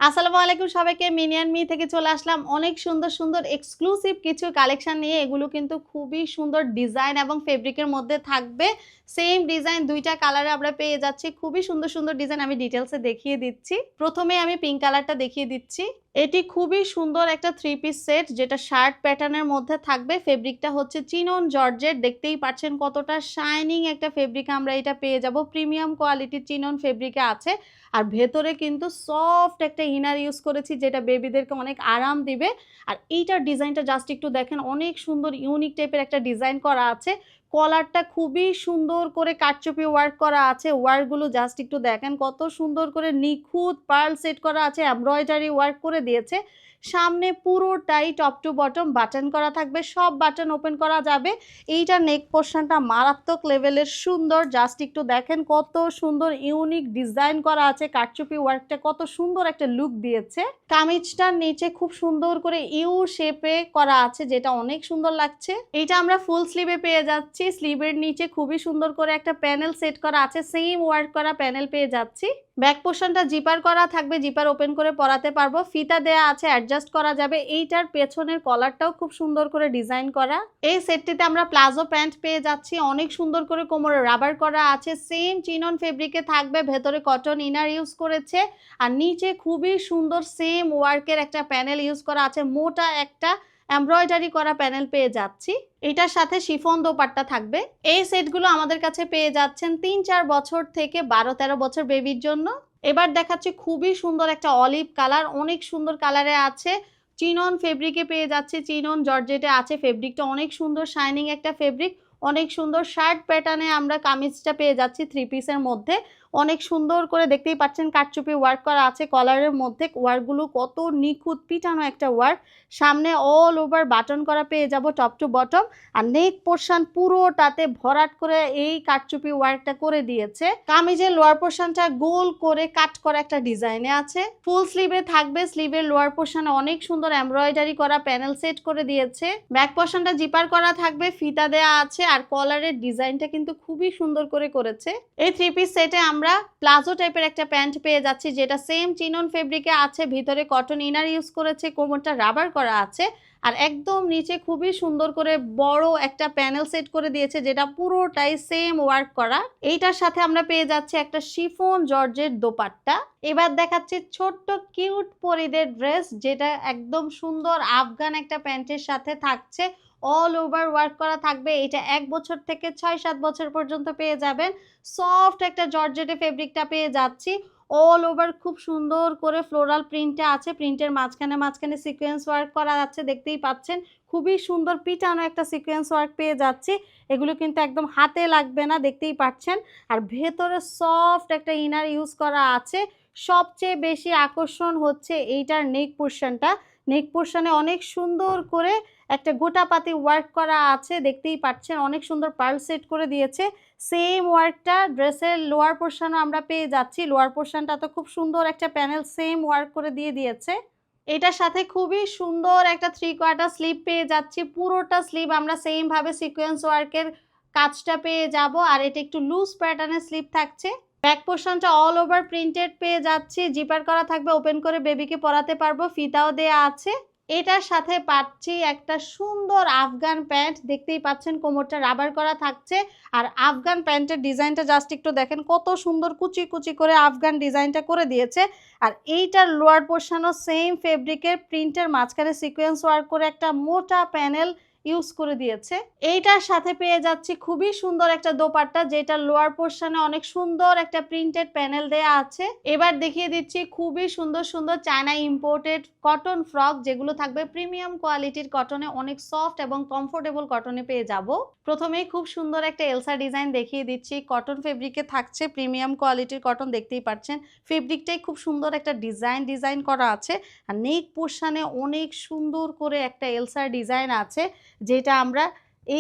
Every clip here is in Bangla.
আসসালামু আলাইকুম সবাইকে। মিনিয়ান মি থেকে চলে আসলাম অনেক সুন্দর, সুন্দর এক্সক্লুসিভ কিছু কালেকশন নিয়ে। এগুলো কিন্তু খুবই সুন্দর ডিজাইন এবং ফেব্রিকের মধ্যে থাকবে। সেম ডিজাইন ২ টা কালারে আমরা পেয়ে যাচ্ছি। খুবই সুন্দর, সুন্দর ডিজাইন আমি ডিটেইলসে দেখিয়ে দিচ্ছি। প্রথমে আমি পিঙ্ক কালারটা দেখিয়ে দিচ্ছি। এটি খুবই সুন্দর একটা 3 পিস সেট যেটা শার্ট প্যাটার্নের মধ্যে থাকবে। ফেব্রিকটা হচ্ছে চিনন জর্জেট। দেখতেই পাচ্ছেন কতটা শাইনিং একটা ফেব্রিক আমরা এটা পেয়ে যাব। প্রিমিয়াম কোয়ালিটির চিনন ফেব্রিকে আছে। আর ভেতরে কিন্তু সফট একটা ইনার ইউজ করেছি যেটা বেবিদেরকে অনেক আরাম দিবে। আর এইটার ডিজাইনটা জাস্ট একটু দেখেন, অনেক সুন্দর ইউনিক টাইপের একটা ডিজাইন করা আছে। কলারটা খুবই সুন্দর করে কারচুপি ওয়ার্ক করা আছে। ওয়ার্কগুলো জাস্ট একটু দেখেন কত সুন্দর করে নিখুঁত পার্ল সেট করা আছে, এমব্রয়ডারি ওয়ার্ক করে দিয়েছে। সামনে পুরোটাই টপ টু বটম বাটন করা থাকবে, সব বাটন ওপেন করা যাবে। এইটার নেক পোরশনটা মারাত্মক লেভেলের সুন্দর, জাস্ট একটু দেখেন কত সুন্দর ইউনিক ডিজাইন করা আছে। কারচুপি ওয়ার্কটা কত সুন্দর একটা লুক দিয়েছে। কামিজটার নিচে খুব সুন্দর করে ইউ শেপে করা আছে যেটা অনেক সুন্দর লাগছে। এইটা আমরা ফুল স্লিভে পেয়ে যাচ্ছি। স্লিভের নিচে খুবই সুন্দর করে একটা প্যানেল সেট করা আছে, সেম ওয়ার্ক করা প্যানেল পেয়ে যাচ্ছি। ব্যাক পোর্শনটা জিপার করা থাকবে, জিপার ওপেন করে পরাতে পারবো। ফিতা দেয়া আছে, অ্যাডজাস্ট করা যাবে। এইটার পেছনের কলারটাও খুব সুন্দর করে ডিজাইন করা। এই সেটটিতে আমরা প্লাজো প্যান্ট পেয়ে যাচ্ছি, অনেক সুন্দর করে কোমরে রাবার করা আছে। সেম চিনন ফেব্রিকে থাকবে, ভেতরে কটন ইনার ইউজ করেছে। আর নিচে খুবই সুন্দর সেম ওয়ার্কের একটা প্যানেল ইউজ করা আছে, মোটা একটা এমব্রয়ডারি করা প্যানেল পেয়ে যাচ্ছি। এটার সাথে শিফন দোপাট্টা থাকবে। এই সেটগুলো আমাদের কাছে পেয়ে যাচ্ছেন ৩-৪ বছর থেকে ১২-১৩ বছর বেবির জন্য। এবার দেখাচ্ছি খুবই সুন্দর একটা অলিভ কালার, অনেক সুন্দর কালারে আছে। চিনন ফেব্রিকে পেয়ে যাচ্ছে, চিনন জর্জেটে আছে। ফেব্রিকটা অনেক সুন্দর শাইনিং একটা ফেব্রিক, অনেক সুন্দর শার্ট প্যাটার্নে আমরা কামিজটা পেয়ে যাচ্ছি 3 পিসের মধ্যে। অনেক সুন্দর করে দেখতেই পাচ্ছেন কারচুপি ওয়ার্ক করা আছে কলারের মধ্যে। ওয়ার্কগুলো কত নিখুঁত পিটানো একটা ওয়ার্ক। সামনে অল ওভার বাটন করা পেয়ে যাব টপ টু বটম। আর নেক পোর্শন পুরোটাতে ভরাট করে এই কারচুপি ওয়ার্কটা করে দিয়েছে। কামিজের লোয়ার পোর্শনটা গোল করে কাট করা একটা ডিজাইনে আছে। ফুল স্লিভে থাকবে, স্লিভের লোয়ার পোর্শনে অনেক সুন্দর এমব্রয়ডারি করা প্যানেল সেট করে দিয়েছে। ব্যাক পোর্শনটা জিপার করা থাকবে, ফিতা দেয়া আছে। আর কলারের ডিজাইনটা কিন্তু খুবই সুন্দর করে করেছে। এই 3 পিস সেটে আমরা প্লাজো টাইপের একটা প্যান্ট পেয়ে যাচ্ছি যেটা সেম চিনন ফেব্রিকে আছে, ভিতরে কটন ইনার ইউজ করেছে, কোমরটা রাবার করা আছে। আর একদম নিচে খুবই সুন্দর করে বড় একটা প্যানেল সেট করে দিয়েছে যেটা পুরোটাই সেম ওয়ার্ক করা। এইটার সাথে আমরা পেয়ে যাচ্ছি একটা শিফন জর্জেট দোপাট্টা। এবার দেখাচ্ছি ছোট্ট কিউট পরিদের ড্রেস যেটা একদম সুন্দর আফগান একটা প্যান্টের সাথে থাকছে। অল ওভার ওয়ার্ক করা থাকবে। এটা 1 বছর থেকে 6-7 বছর পর্যন্ত পেয়ে যাবেন। সফট একটা জর্জেটে ফেব্রিকটা পেয়ে যাচ্ছি। অল ওভার খুব সুন্দর করে ফ্লোরাল প্রিন্টে আছে। প্রিন্টের মাঝখানে মাঝখানে সিকোয়েন্স ওয়ার্ক করা যাচ্ছে, দেখতেই পাচ্ছেন। খুবই সুন্দর পিটানো একটা সিকোয়েন্স ওয়ার্ক পেয়ে যাচ্ছি। এগুলো কিন্তু একদম হাতে লাগবে না, দেখতেই পাচ্ছেন। আর ভেতরে সফট একটা ইনার ইউজ করা আছে। সবচেয়ে বেশি আকর্ষণ হচ্ছে এইটার নেক পোর্শনটা। নেক পোর্শনে অনেক সুন্দর করে একটা গোটাপাতি ওয়ার্ক করা আছে, দেখতেই পাচ্ছেন। অনেক সুন্দর পার্ল সেট করে দিয়েছে। সেম ওয়ার্কটা ড্রেসের লোয়ার পোর্শনও আমরা পেয়ে যাচ্ছি। লোয়ার পোর্শনটা তো খুব সুন্দর একটা প্যানেল সেম ওয়ার্ক করে দিয়ে দিয়েছে। এটার সাথে খুবই সুন্দর একটা 3 কোয়ার্টার স্লিভ পেয়ে যাচ্ছি। পুরোটা স্লিভ আমরা সেম ভাবে সিকোয়েন্স ওয়ার্কের কাজটা পেয়ে যাব। আর এটা একটু লুজ প্যাটার্নের স্লিভ থাকছে। ব্যাক পোর্শনটা অল ওভার প্রিন্টেড পেয়ে যাচ্ছি, জিপার করা থাকবে, ওপেন করে বেবিকে পরাতে পারবো। ফিতাও দেয়া আছে। এটার সাথে পাচ্ছি একটা সুন্দর আফগান প্যান্ট, দেখতেই পাচ্ছেন কোমরটা রাবার করা থাকছে। আর আফগান প্যান্টের ডিজাইনটা জাস্ট একটু দেখেন কত সুন্দর কুচি কুচি করে আফগান ডিজাইনটা করে দিয়েছে। আর এইটার লোয়ার পোর্শনও সেম ফেব্রিকের প্রিন্টের মাঝখানে সিকোয়েন্স ওয়ার্ক করে একটা মোটা প্যানেল ইউজ করে দিয়েছে। এইটার সাথে পেয়ে যাচ্ছি খুবই সুন্দর একটা দোপাট্টা যেটা লোয়ার পোর্শনে অনেক সুন্দর একটা প্রিন্টেড প্যানেল দেয়া আছে। এবার দেখিয়ে দিচ্ছি খুবই সুন্দর সুন্দর চায়না ইম্পোর্টেড কটন ফ্রক যেগুলো থাকবে প্রিমিয়াম কোয়ালিটির কটনে, অনেক সফট এবং কমফোর্টেবল কটনে পেয়ে যাব। প্রথমেই খুব সুন্দর একটা এলসা ডিজাইন দেখিয়ে দিচ্ছি। কটন ফেব্রিকে থাকছে, প্রিমিয়াম কোয়ালিটির কটন, দেখতেই পাচ্ছেন। ফেব্রিকটাই খুব সুন্দর একটা ডিজাইন করা আছে। আর নেক পোর্শনে অনেক সুন্দর করে একটা এলসার ডিজাইন আছে যেটা আমরা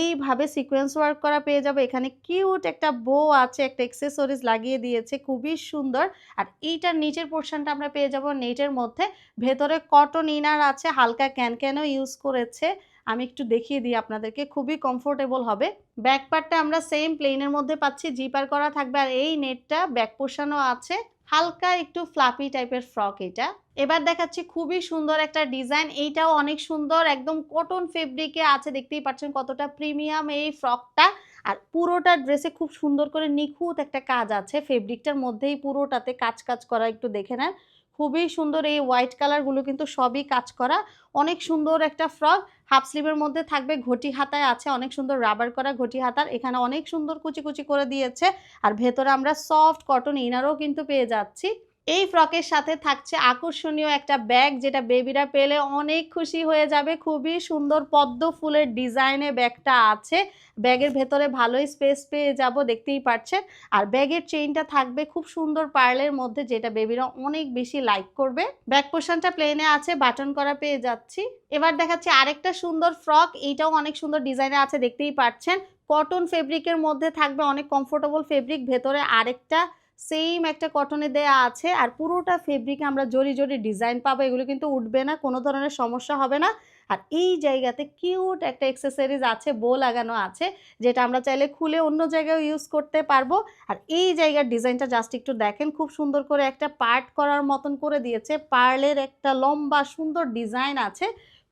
এইভাবে সিকোয়েন্স ওয়ার্ক করা পেয়ে যাবো। এখানে কিউট একটা বো আছে, একটা অ্যাক্সেসরিজ লাগিয়ে দিয়েছে, খুবই সুন্দর। আর এইটার নিচের পোর্শনটা আমরা পেয়ে যাব নেটের মধ্যে। ভেতরে কটন ইনার আছে, হালকা ক্যানক্যানও ইউজ করেছে। আমি একটু দেখিয়ে দিই আপনাদেরকে, খুবই কমফোর্টেবল হবে। ব্যাক পার্টটা আমরা সেম প্লেনের মধ্যে পাচ্ছি, জিপার করা থাকবে। আর এই নেটটা ব্যাক পোর্শনও আছে। হালকা একটু ফ্লাফি টাইপের ফ্রক এটা। এবার দেখাচ্ছি খুবই সুন্দর একটা ডিজাইন, এইটাও অনেক সুন্দর, একদম কটন ফেব্রিকে আছে, দেখতেই পাচ্ছেন কতটা প্রিমিয়াম এই ফ্রকটা। আর পুরোটা ড্রেসে খুব সুন্দর করে নিখুঁত একটা কাজ আছে, ফেব্রিকটার মধ্যেই পুরোটাতে কাজ কাজ করা, একটু দেখে নেন। খুবই সুন্দর, এই হোয়াইট কালারগুলো কিন্তু সবই কাজ করা, অনেক সুন্দর একটা ফ্রক। হাফ স্লিভের মধ্যে থাকবে, ঘটি হাতায় আছে, অনেক সুন্দর রাবার করা ঘটি হাতার, এখানে অনেক সুন্দর কুচি কুচি করে দিয়েছে। আর ভেতরে আমরা সফট কটন ইনারও কিন্তু পেয়ে যাচ্ছি। এই ফ্রকের সাথে থাকছে আকর্ষণীয় একটা ব্যাগ, যেটা বেবিরা পেলে অনেক খুশি হয়ে যাবে। খুবই সুন্দর পদ্ম ফুলের ডিজাইনে ব্যাগটা আছে, ব্যাগের ভেতরে ভালোই স্পেস পেয়ে যাব, দেখতেই পাচ্ছেন। আর ব্যাগের চেইনটা থাকবে খুব সুন্দর পার্লের মধ্যে, যেটা বেবিরা অনেক বেশি লাইক করবে। ব্যাক পোর্শনটা প্লেনে আছে, বাটন করা পেয়ে যাচ্ছি। এবার দেখাচ্ছি আরেকটা সুন্দর ফ্রক, এইটাও অনেক সুন্দর ডিজাইনে আছে, দেখতেই পাচ্ছেন। কটন ফেব্রিকের মধ্যে থাকবে, অনেক কমফোর্টেবল ফেব্রিক, ভেতরে আরেকটা সেম একটা কটনে দেয়া আছে। আর পুরোটা ফেব্রিকে আমরা জরি জরি ডিজাইন পাবো, এগুলো কিন্তু উঠবে না, কোনো ধরনের সমস্যা হবে না। আর এই জায়গাতে কিউট একটা অ্যাক্সেসরিজ আছে, বো লাগানো আছে, যেটা আমরা চাইলে খুলে অন্য জায়গায় ইউজ করতে পারবো। আর এই জায়গার ডিজাইনটা জাস্ট একটু দেখেন, খুব সুন্দর করে একটা পার্ট করার মতন করে দিয়েছে, পার্লের একটা লম্বা সুন্দর ডিজাইন আছে,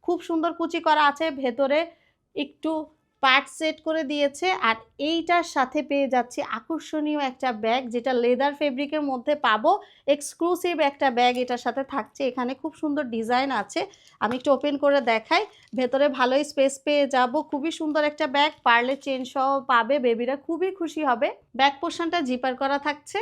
খুব সুন্দর কুচি করা আছে, ভেতরে একটু পার্ট সেট করে দিয়েছে। আর এইটার সাথে পেয়ে যাচ্ছি আকর্ষণীয় একটা ব্যাগ, যেটা লেদার ফেব্রিকের মধ্যে পাবো, এক্সক্লুসিভ একটা ব্যাগ এটার সাথে থাকছে। এখানে খুব সুন্দর ডিজাইন আছে, আমি একটু ওপেন করে দেখাই, ভেতরে ভালোই স্পেস পেয়ে যাব। খুবই সুন্দর একটা ব্যাগ, পার্লের চেন সহ পাবে, বেবিরা খুবই খুশি হবে। ব্যাক পোর্শনটা জিপার করা থাকছে।